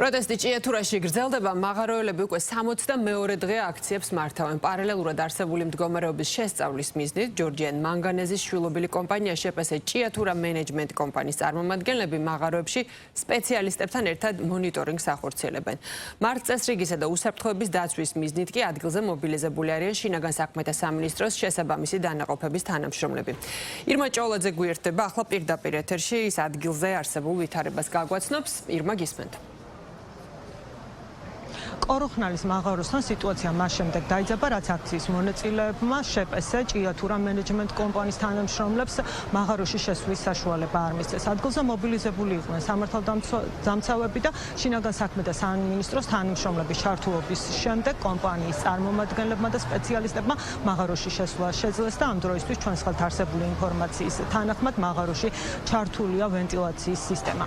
პროტესტი ჭიათურაში გრძელდება, მაღაროელები უკვე 62 დღე აქციებს მართავენ. პარალელურად არსებული მდგომარეობის შესწავლის მიზნით ჯორჯიან მანგანეზის შვილობილი კომპანია შეპესე ჭიათურა მენეჯმენტ კომპანიის წარმომადგენლები მაღაროებში სპეციალისტებთან ერთად მონიტორინგს ახორციელებენ. მართლწესრიგისა და უსაფრთხოების დაცვის მიზნით კი ადგილზე მობილიზებული არიან შინაგან საქმეთა სამინისტროს შესაბამისი დანაყოფების თანამშრომლები. ირმა ჭოლაძე გვერდება, ახლა პირდაპირ ეთერში ის ადგილზე არსებულ ვითარებას გაგვაცნობს. ირმა, გისმენთ. კოროხნალის მაღაროსთან სიტუაცია მას შემდეგ დაიძაბა, რაც აქციის მონაწილეებმა შეპესე ჭიათურა მენეჯმენტ კომპანიის თანამშრომლებს მაღაროში შესვლის საშუალება არ მისცეს. ადგილზე მობილიზებული იყვნენ სამართალდამცავები და შინაგან საქმეთა სამინისტროს თანამშრომლების ჩართულობის შემდეგ კომპანიის წარმომადგენლებმა და სპეციალისტებმა მაღაროში შესვლა შეძლეს და ამ დროისთვის ჩვენს ხელთ არსებული ინფორმაციის თანახმად მაღაროში ჩართულია ვენტილაციის სისტემა.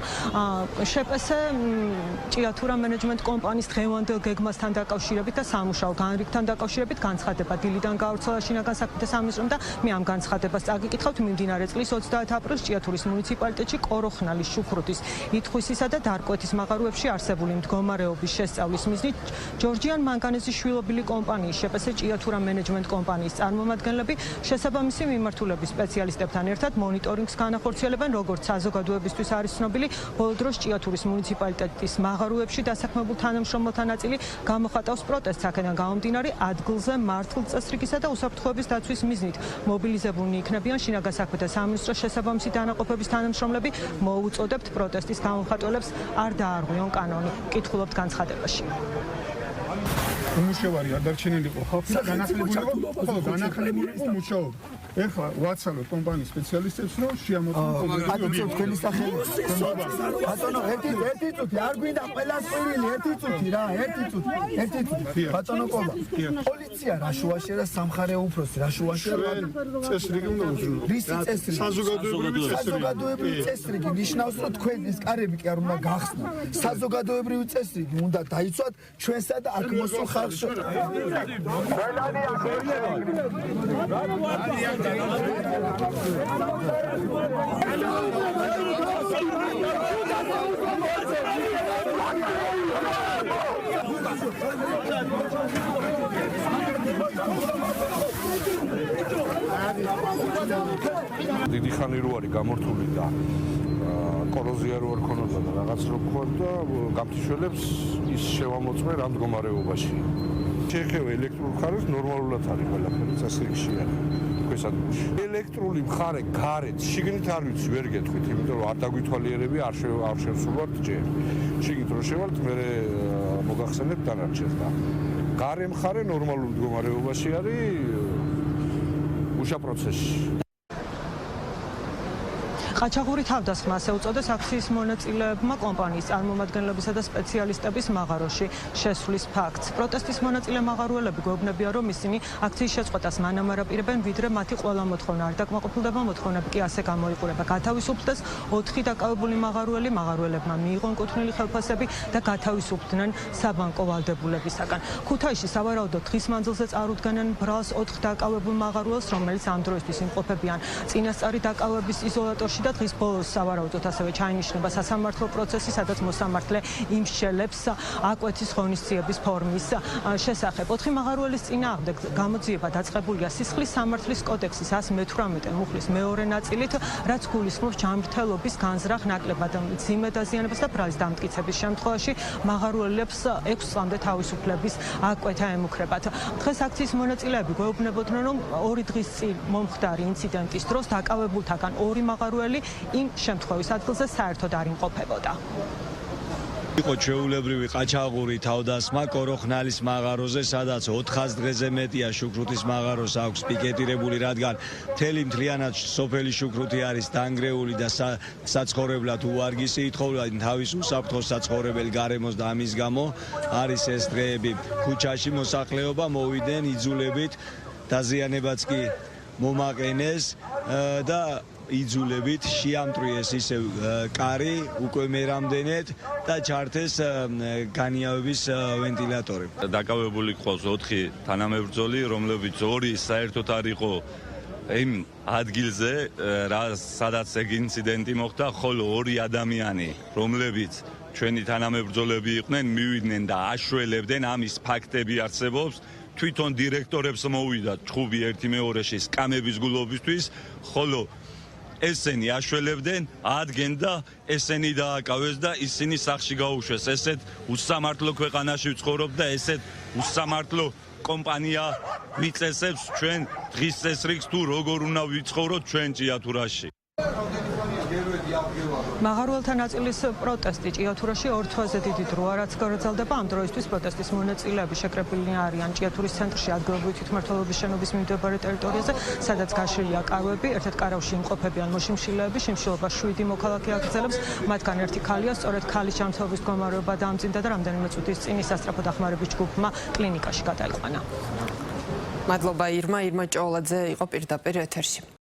შეპესე ჭიათურა მენეჯმენტ კომპანიის დღევანდელ გეგმასთან დაკავშირებით და სამუშაო განრიგთან დაკავშირებით განცხადება დილიდან გავრცელა შინაგან საქმეთა სამინისტრომ და მე ამ განცხადებას წაგიკითხავთ. მიმდინარე წლის 30 აპრილს ჭიათურის მუნიციპალიტეტში კოროხნალის, შუქრუთის, ითხვისისა და დარკვეთის მაღაროებში არსებული მდგომარეობის შესწავლის მიზნით ჯორჯიან მანგანეზის შვილობილი კომპანიის შეპესე ჭიათურა მენეჯმენტ კომპანიის წარმომადგენლები შესაბამისი მიმართულების სპეციალისტებთან ერთად მონიტორინგს განახორციელებენ, როგორც საზოგადოებისთვის არის ცნობილი, ბოლო დროს ჭიათურის მუნიციპალიტეტის მაღაროებში დასაქმებულ თანამშრომელთა ნაწილი გამოხატავს პროტესტს, აქედან გამომდინარე ადგილზე მართლწესრიგისა და უსაფრთხოების დაცვის მიზნით მობილიზებულნი იქნებიან შინაგან საქმეთა სამინისტროს შესაბამისი დანაყოფების თანამშრომლები. მოუწოდებთ პროტესტის გამომხატველებს არ დაარღვიონ კანონი. კითხულობთ განცხადებაში. უმუშევარი არ დარჩენილიყო ხალხი და განახლებულიყო მუშაობა. ეხლა ვაცალოთ კომპანიის სპეციალისტებს, რომ შეამოწმონ კონკრეტული თქვენი სახელი. ბატონო, ერთი წუთი, არ გვინდა ყველას პირილი, ერთი წუთი რა, ერთი წუთი. ბატონო ყოლა. პოლიცია რა შუაშერა სამხარეო უფროსი, რა შუაშერა წესრიგი უნდა უზრუნო. რის წესრიგი? საზოგადოებრივი წესრიგი ნიშნავს, რომ თქვენ ეს კარები კი არ უნდა გახსნათ. საზოგადოებრივი წესრიგი უნდა დაიცვათ ჩვენსა და აქ მოსულ ხალხს. დიდი ხანი რო არის გამორთული და კოროზია რო არ ქონოდა და რაღაც რო ქონდა, გამთიშველებს ის შევამოწმე რა მდგომარეობაში. შეეხება ელექტრულ მხარეს ნორმალურად არის ყველაფერი წესრიგში არის თქვენს ადგილში. ელექტრული მხარე გარეთ შიგნით არ ვიცი, ვერ გეტყვით, იმიტომ რომ არ დაგვითვალიერები, არ შევსულვართ ჯერ. შიგნით რო შევალთ, მე მოგახსენებთ დანარჩენს და გარე მხარე ნორმალურ მდგომარეობაში არის მუშა პროცესში. ყაჩაღური თავდასხმა ასე უწოდეს აქციის მონაწილეებმა კომპანიის წარმომადგენლებისა და სპეციალისტების მაღაროში შესვლის ფაქტს. პროტესტის მონაწილე მაღაროელები გვეუბნებიან, რომ ისინი აქციის შეწყვეტას მანამ არ აპირებენ, ვიდრე მათი ყველა მოთხოვნა არ დაკმაყოფილდება. მოთხოვნები კი ასე გამოიყურება: გათავისუფლდეს 4 დაკავებული მაღაროელი, მაღაროელებმა მიიღონ კუთვნილი ხელფასები და გათავისუფლდნენ საბანკო ვალდებულებისაგან. ქუთაისში სავარაუდოდ დღის მანძილზე წარუდგენენ ბრალს 4 დაკავებულ მაღაროელს, რომელიც ამ დროისთვის იმყოფებიან წინასწარი დაკავების იზოლატორში და დღის ბოლოს სავარაუდოდ ასევე ჩაინიშნება სასამართლო პროცესი, სადაც მოსამართლე იმსჯელებს აკვეთის ღონისძიების ფორმის შესახებ. 4 მაღაროელის წინააღმდეგ გამოძიება დაწყებულია სისხლის სამართლის კოდექსის 118 მუხლის მეორე ნაწილით, რაც გულისხმობს ჯანმრთელობის განზრახ, ნაკლებად მძიმე დაზიანებას და ბრალის დამტკიცების შემთხვევაში მაღაროელებს 6 წლამდე თავისუფლების აკვეთა ემუქრებათ. დღეს აქციის მონაწილეები გვეუბნებოდნენ, რომ 2 დღის წინ მომხდარი ინციდენტის დროს დაკავებულთაგან 2 მაღაროელი იმ შემთხვევის ადგილზე საერთოდ არ იმყოფებოდა. იყო ჩვეულებრივი ყაჩაღური თავდასხმა კოროხნალის მაღაროზე, სადაც 400 დღეზე მეტია შუქრუთის მაღაროს აქვს პიკეტირებული, რადგან მთლიანად სოფელი შუქრუთი არის დანგრეული და საცხოვრებლად უვარგისი, ითხოვენ თავის უსაფრთხო საცხოვრებელ გარემოს და ამის გამო არის ეს დღეები ქუჩაში მოსახლეობა მოვიდნენ იძულებით, დაზიანებაც კი მომაყენეს და იძულებით შეამტვრიეს ისევ კარი უკვე მე რამდენად და ჩართეს განიავების ვენტილატორი. დაკავებული ყავს 4 თანამებრძოლი, რომლებიც 2 საერთოდ არ იყო იმ ადგილზე, სადაც ეგ ინციდენტი მოხდა, ხოლო 2 ადამიანი, რომლებიც ჩვენი თანამებრძოლები იყვნენ, მივიდნენ და აშველებდნენ ამის ფაქტები არსებობს. თვითონ დირექტორებს მოვიდა ჭხუბი ერთი მეორეში სკამების გულობისთვის, ხოლო ესენი აშველებდნენ, ადგენდა და ესენი დააკავეს და ისინი სახში გაუშვეს. ესეთ უსამართლო ქვეყანაში ვცხოვრობ და ესეთ უსამართლო კომპანია ვიწესებს ჩვენ დღის წესრიგს თუ როგორ უნდა ვიცხოვროთ ჩვენ ჭიათურაში. მაღაროელთა ნაწილის პროტესტი ჭიათურაში 2 თვეზე დიდი დროა, რაც გაგრძელდება. ამ დროისთვის პროტესტის მონაწილეები შეკრებილნი არიან ჭიათურის ცენტრში ადგილობრივი თვითმმართველობის შენობის მიმდებარე ტერიტორიაზე, სადაც გაშლილია კარვები. ერთად კარავში იმყოფებიან მოშიმშილეები, შიმშილობას 7 მოქალაქე აგრძელებს. მათგან ერთი ქალია, სწორედ ქალის ჯანმრთელობის მდგომარეობა დაამძიმდა და რამდენიმე წუთის წინ სასწრაფო დახმარების ჯგუფმა კლინიკაში გადაიყვანა. მადლობა ირმა ჭოულაძე იყო პირდაპირ ეთერში.